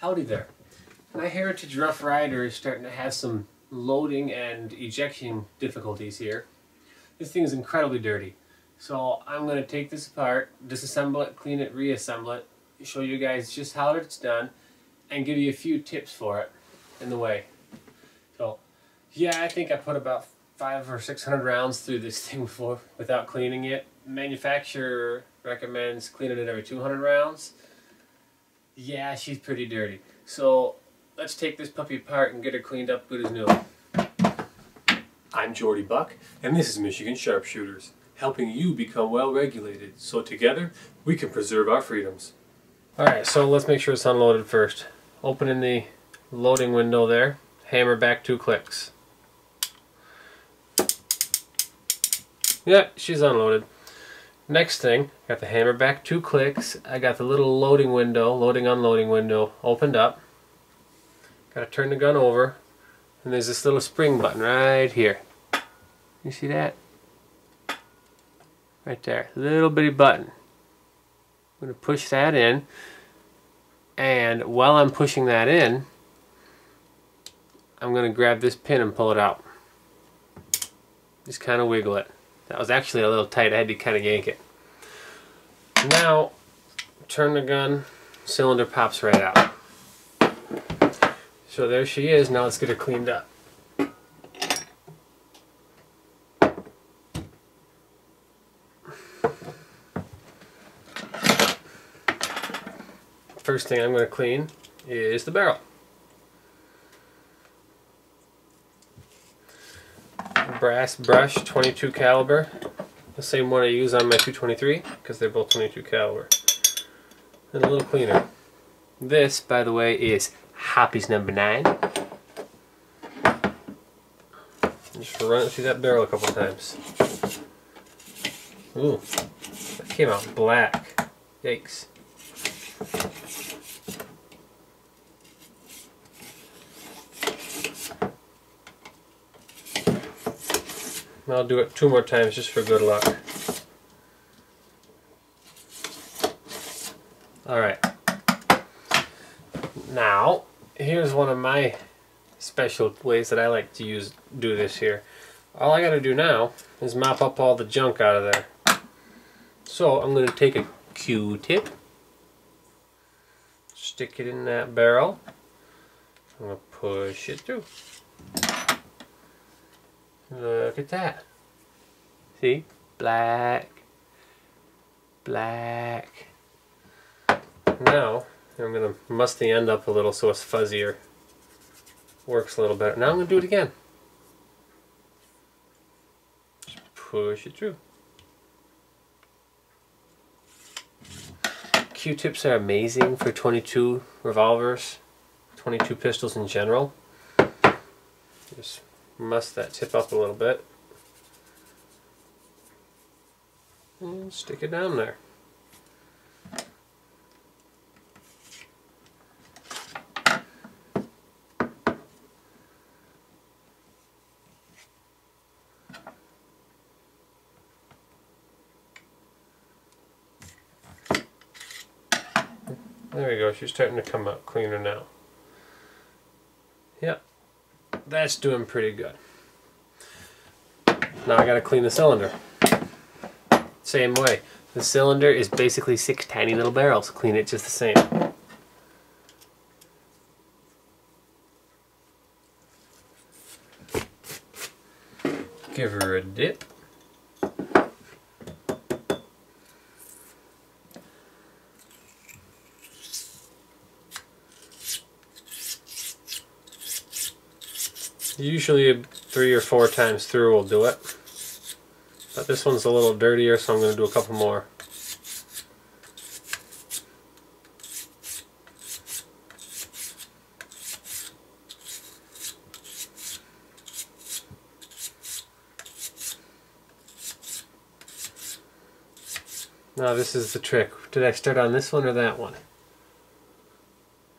Howdy there. My Heritage Rough Rider is starting to have some loading and ejection difficulties here. This thing is incredibly dirty. So I'm going to take this apart, disassemble it, clean it, reassemble it, show you guys just how it's done, and give you a few tips for it in the way. So yeah, I think I put about 500 or 600 rounds through this thing before without cleaning it. Manufacturer recommends cleaning it every 200 rounds. Yeah, she's pretty dirty. So let's take this puppy apart and get her cleaned up good as new. I'm Jordy Buck, and this is Michigan Sharpshooters, helping you become well regulated so together we can preserve our freedoms. Alright, so let's make sure it's unloaded first. Opening the loading window there, hammer back 2 clicks. Yep, she's unloaded. Next thing, got the hammer back 2 clicks. I got the little loading window, loading unloading window opened up. Got to turn the gun over, and there's this little spring button right here. You see that? Right there, little bitty button. I'm going to push that in, and while I'm pushing that in, I'm going to grab this pin and pull it out. Just kind of wiggle it. That was actually a little tight, I had to kind of yank it. Now, turn the gun, cylinder pops right out. So there she is, now let's get her cleaned up. First thing I'm going to clean is the barrel. Brass brush, 22 caliber, the same one I use on my 223 because they're both 22 caliber. And a little cleaner. This, by the way, is Hoppy's number 9. Just run it through that barrel a couple times. Ooh, that came out black. Yikes. I'll do it 2 more times just for good luck. Alright. Now, here's one of my special ways that I like to do this here. All I gotta do now is mop up all the junk out of there. So I'm going to take a Q-tip, stick it in that barrel, I'm going to push it through. Look at that. See? Black. Black. Now, I'm going to muss the end up a little so it's fuzzier. Works a little better. Now I'm going to do it again. Just push it through. Q-tips are amazing for 22 revolvers, 22 pistols in general. Just muss that tip up a little bit and stick it down there. There we go, she's starting to come out cleaner now. Yep. That's doing pretty good. Now I gotta clean the cylinder. Same way. The cylinder is basically 6 tiny little barrels. Clean it just the same. Give her a dip. Usually 3 or 4 times through will do it, but this one's a little dirtier, so I'm going to do a couple more. Now this is the trick. Did I start on this one or that one?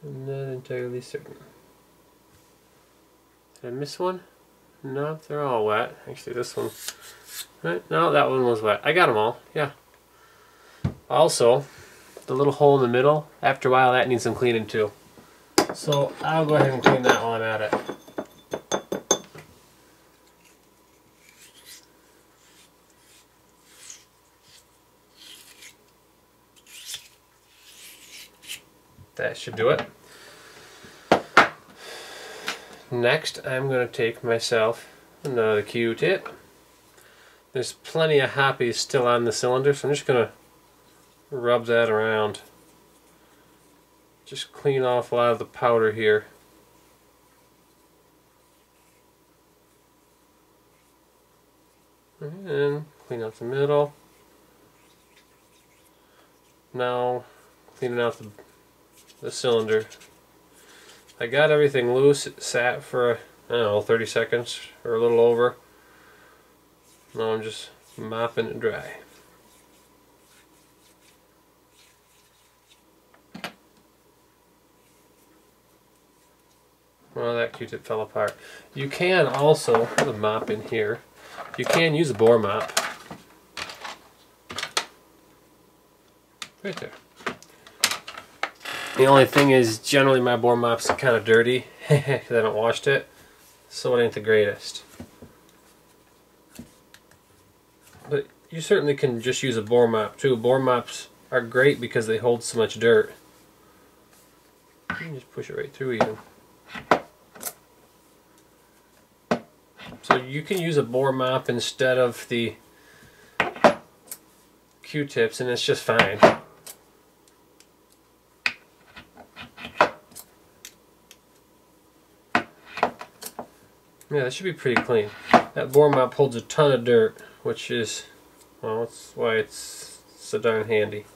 I'm not entirely certain. Did I miss one? No, they're all wet. Actually, this one. Right? No, that one was wet. I got them all. Yeah. Also, the little hole in the middle, after a while that needs some cleaning too. So I'll go ahead and clean that while I'm at it. That should do it. Next, I'm going to take myself another Q-tip. There's plenty of hoppies still on the cylinder, so I'm just going to rub that around. Just clean off a lot of the powder here. And clean out the middle. Now, cleaning out the cylinder. I got everything loose. It sat for, I don't know, 30 seconds or a little over. Now I'm just mopping it dry. Well, that Q-tip fell apart. You can also, put a mop in here, you can use a bore mop. Right there. The only thing is, generally my bore mop's kind of dirty because I haven't washed it, so it ain't the greatest. But you certainly can just use a bore mop too. Bore mops are great because they hold so much dirt. You can just push it right through even. So you can use a bore mop instead of the Q-tips and it's just fine. Yeah, that should be pretty clean. That bore mop holds a ton of dirt, which is, well, that's why it's so darn handy.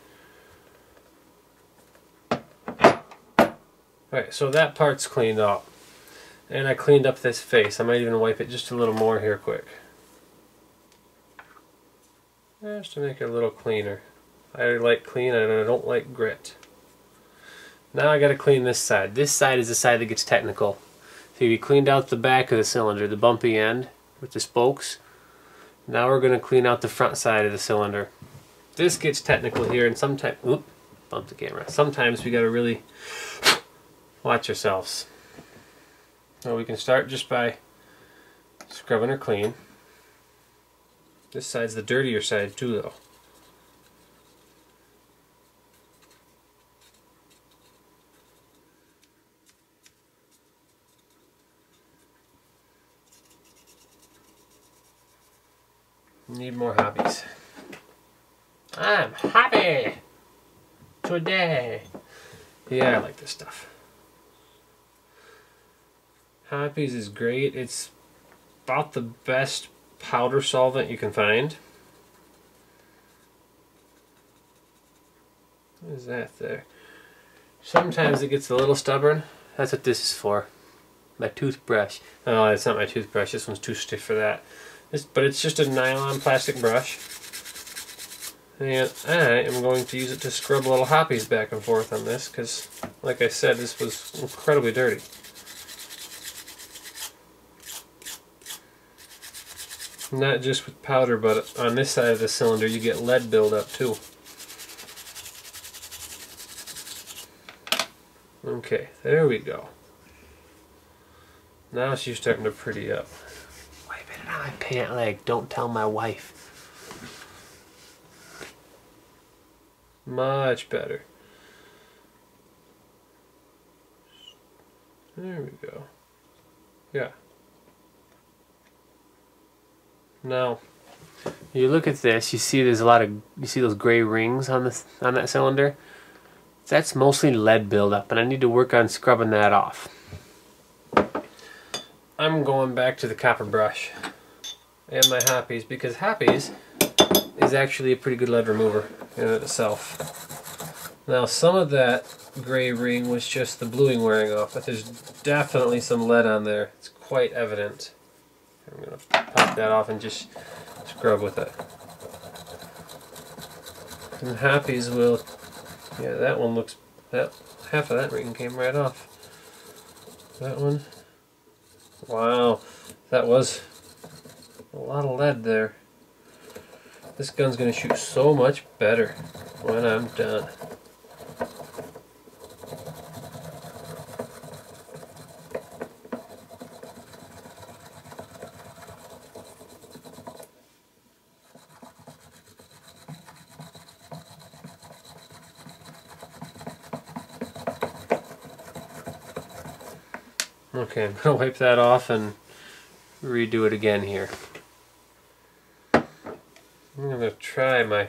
Alright, so that part's cleaned up. And I cleaned up this face. I might even wipe it just a little more here quick. Just to make it a little cleaner. I like clean and I don't like grit. Now I gotta clean this side. This side is the side that gets technical. So we cleaned out the back of the cylinder, the bumpy end with the spokes. Now we're going to clean out the front side of the cylinder. This gets technical here, and sometimes, oop, bumped the camera. Sometimes we got to really watch ourselves. So we can start just by scrubbing her clean. This side's the dirtier side too, though. Need more hobbies. I'm happy today. Yeah, I like this stuff. Hoppies is great. It's about the best powder solvent you can find. What is that there? Sometimes it gets a little stubborn. That's what this is for. My toothbrush. Oh, it's not my toothbrush. This one's too stiff for that. But it's just a nylon plastic brush, and I am going to use it to scrub little hoppies back and forth on this because, like I said, this was incredibly dirty. Not just with powder, but on this side of the cylinder you get lead buildup too. Okay, there we go. Now she's starting to pretty up. My pant leg, don't tell my wife. Much better. There we go. Yeah. Now, you look at this, you see there's a lot of, you see those gray rings on that cylinder? That's mostly lead buildup, and I need to work on scrubbing that off. I'm going back to the copper brush and my hoppies, because hoppies is actually a pretty good lead remover in itself. Now some of that gray ring was just the bluing wearing off, but there's definitely some lead on there. It's quite evident. I'm going to pop that off and just scrub with it. And hoppies will, yeah, that one looks, that half of that ring came right off. That one, wow, that was a lot of lead there. This gun's going to shoot so much better when I'm done. Okay, I'm going to wipe that off and redo it again here. I'm going to try my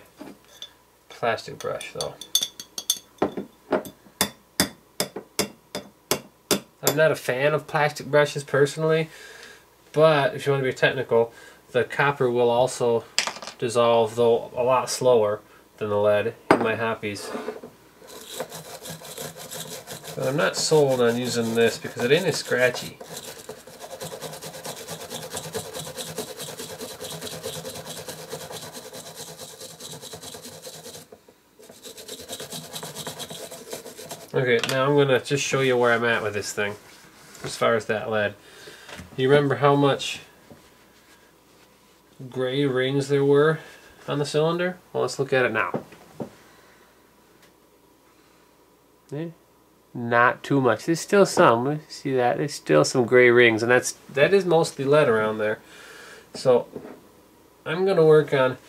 plastic brush though. I'm not a fan of plastic brushes personally, but if you want to be technical, the copper will also dissolve, though a lot slower than the lead in my hoppies. But I'm not sold on using this because it ain't as scratchy. Okay, now I'm going to just show you where I'm at with this thing as far as that lead. You remember how much gray rings there were on the cylinder? Well, let's look at it now. Not too much. There's still some. See that? There's still some gray rings, and that is mostly lead around there. So I'm going to work on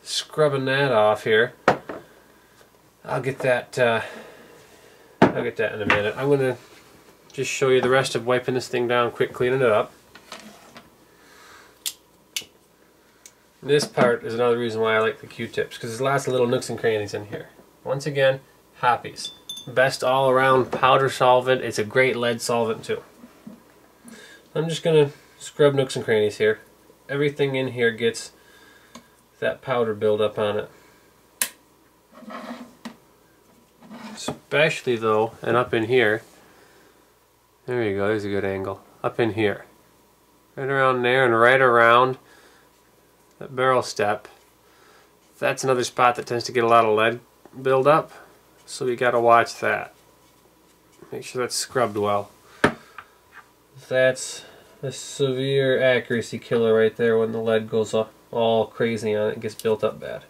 scrubbing that off here. I'll get that in a minute. I'm going to just show you the rest of wiping this thing down quick, cleaning it up. This part is another reason why I like the Q-tips, because there's lots of little nooks and crannies in here. Once again, hoppies. Best all-around powder solvent. It's a great lead solvent too. I'm just going to scrub nooks and crannies here. Everything in here gets that powder buildup on it. Especially though, and up in here. There you go, there's a good angle. Up in here. Right around there and right around that barrel step. That's another spot that tends to get a lot of lead buildup. So you got to watch that. Make sure that's scrubbed well. That's a severe accuracy killer right there when the lead goes all crazy on it and gets built up bad.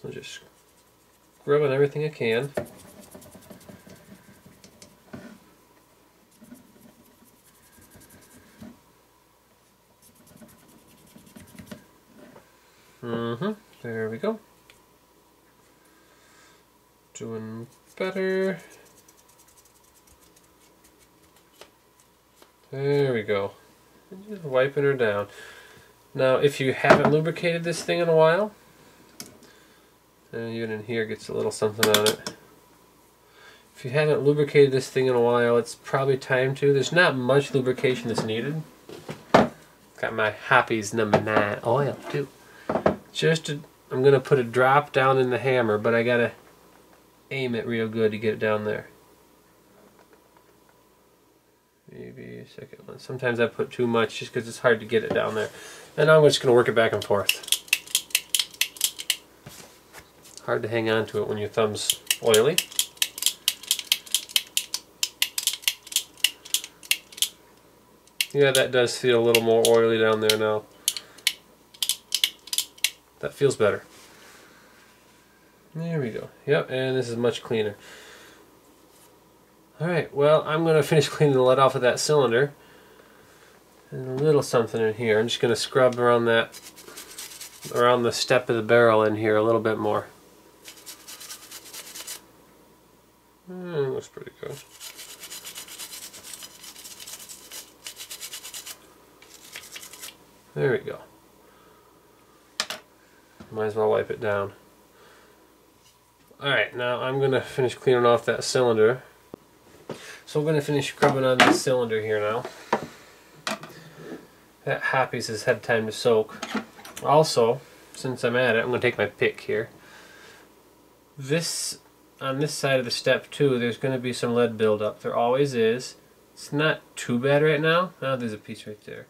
So just scrubbing everything I can. There we go. Doing better. There we go. And just wiping her down. Now, if you haven't lubricated this thing in a while, and even in here gets a little something on it. If you haven't lubricated this thing in a while, it's probably time to. There's not much lubrication that's needed. Got my Hoppies number 9 oil too. I'm going to put a drop down in the hammer, but I got to aim it real good to get it down there. Maybe a second one. Sometimes I put too much just because it's hard to get it down there. And I'm just going to work it back and forth. Hard to hang on to it when your thumb's oily. Yeah, that does feel a little more oily down there now. That feels better. There we go. Yep, and this is much cleaner. Alright, well, I'm going to finish cleaning the lead off of that cylinder. And a little something in here. I'm just going to scrub around the step of the barrel in here a little bit more. Looks pretty good. There we go. Might as well wipe it down. Alright, now I'm going to finish cleaning off that cylinder. So I'm going to finish scrubbing on this cylinder here now. That Hoppies has had time to soak. Also, since I'm at it, I'm going to take my pick here. On this side of the step too, there's going to be some lead buildup. There always is. It's not too bad right now. Oh, there's a piece right there.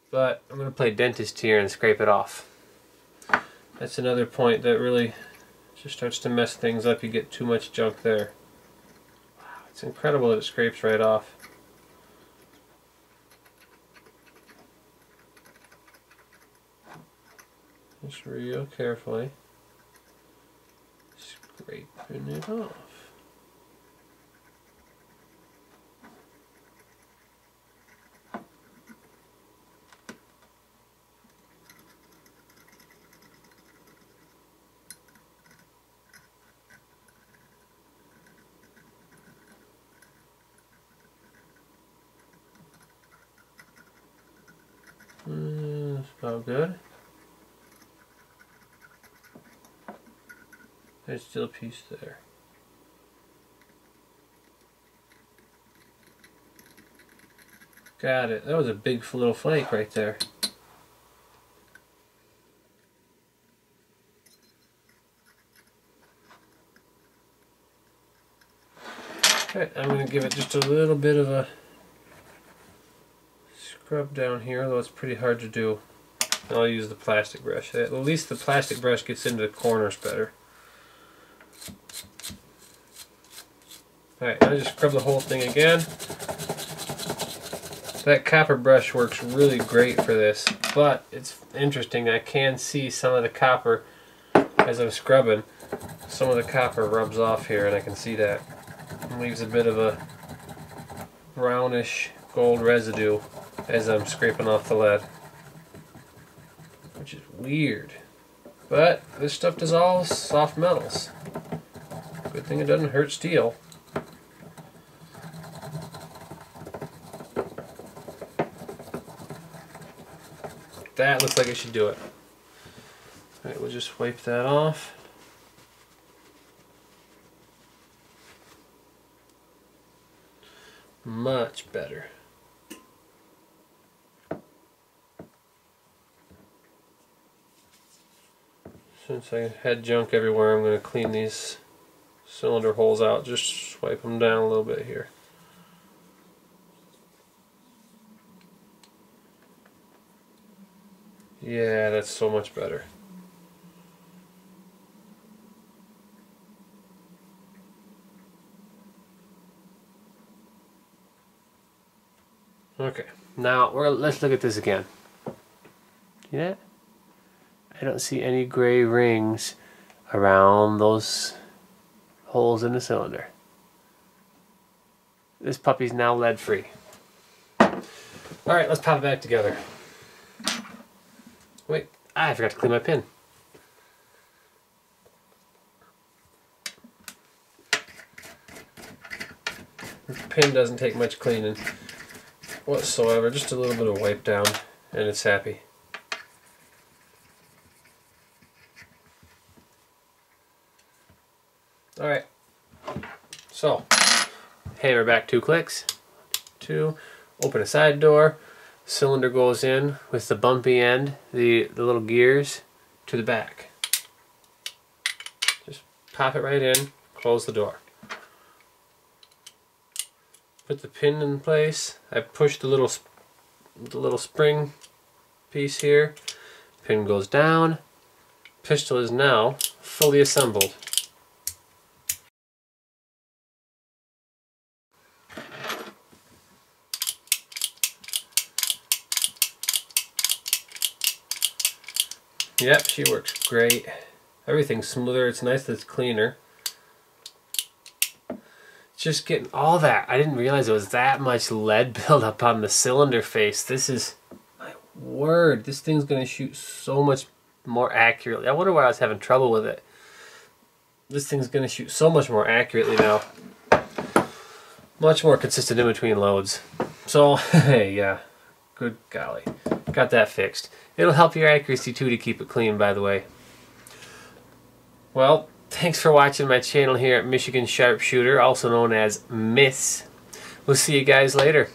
But I'm going to play dentist here and scrape it off. That's another point that really just starts to mess things up. You get too much junk there. Wow, it's incredible that it scrapes right off. Just real carefully scraping it off. Oh, good. There's still a piece there. Got it. That was a big little flake right there. Okay, I'm going to give it just a little bit of a scrub down here, although it's pretty hard to do. I'll use the plastic brush. At least the plastic brush gets into the corners better. Alright, I'll just scrub the whole thing again. That copper brush works really great for this, but it's interesting. I can see some of the copper as I'm scrubbing. Some of the copper rubs off here, and I can see that. It leaves a bit of a brownish gold residue as I'm scraping off the lead, which is weird. But this stuff dissolves soft metals. Good thing it doesn't hurt steel. That looks like it should do it. Alright, we'll just wipe that off. Much better. Since I had junk everywhere, I'm going to clean these cylinder holes out. Just swipe them down a little bit here. Yeah, that's so much better. Okay, now let's look at this again. See that? I don't see any gray rings around those holes in the cylinder. This puppy's now lead free. Alright, let's pop it back together. Wait, I forgot to clean my pin. The pin doesn't take much cleaning whatsoever, just a little bit of wipe down and it's happy. Alright, so hammer back 2 clicks, 2, open a side door, cylinder goes in with the bumpy end, the little gears to the back. Just pop it right in, close the door. Put the pin in place. I push the little spring piece here. Pin goes down. Pistol is now fully assembled. Yep, she works great. Everything's smoother. It's nice that it's cleaner. Just getting all that. I didn't realize there was that much lead buildup on the cylinder face. This is, my word, this thing's going to shoot so much more accurately. I wonder why I was having trouble with it. This thing's going to shoot so much more accurately now. Much more consistent in between loads. So, hey, yeah, good golly. Got that fixed. It'll help your accuracy too to keep it clean, by the way. Well, thanks for watching my channel here at Michigan Sharpshooter, also known as Miss. We'll see you guys later.